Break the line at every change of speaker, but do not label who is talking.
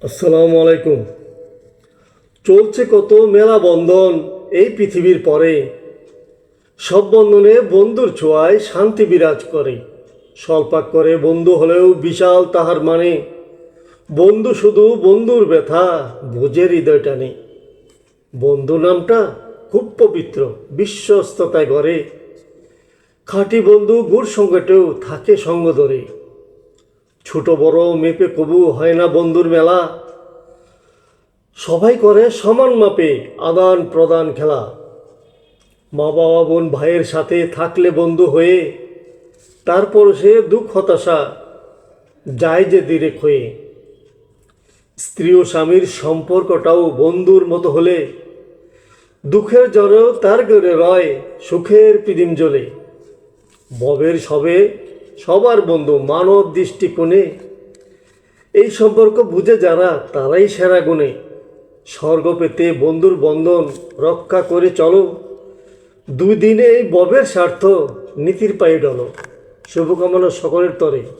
আসসালামু আলাইকুম। চলছে কত মেলা বন্ধন এই পৃথিবীর পরে, সব বন্ধনে বন্ধুর ছোঁয়ায় শান্তি বিরাজ করে। স্বল্পাক করে বন্ধু হলেও বিশাল তাহার মানে, বন্ধু শুধু বন্ধুর ব্যথা বুঝে হৃদয় টানে। বন্ধু নামটা খুব পবিত্র, বিশ্বস্ততায় গড়ে, খাঁটি বন্ধু গুড় সঙ্গেটেও থাকে সঙ্গ ধরে। ছোট বড় মেপে কবু হয় না বন্ধুর মেলা, সবাই করে সমান মাপে আদান প্রদান খেলা। মা বাবা বোন ভাইয়ের সাথে থাকলে বন্ধু হয়ে, তারপর সে দুঃখ হতাশা যায় যে ধীরে ক্ষয়ে। স্ত্রী ও স্বামীর সম্পর্কটাও বন্ধুর মতো হলে, দুঃখের জ্বরেও তার গড়ে রয় সুখের পিদিম জ্বলে। ববের সবে সবার বন্ধু মানব দৃষ্টিকোণে, এই সম্পর্ক বুঝে যারা তারাই সেরা গুণে। স্বর্গ পেতে বন্ধুর বন্ধন রক্ষা করে চলো, দুই দিনে এই ববের স্বার্থ নীতির পায়ে ডলো। শুভকামনা সকলের তরে।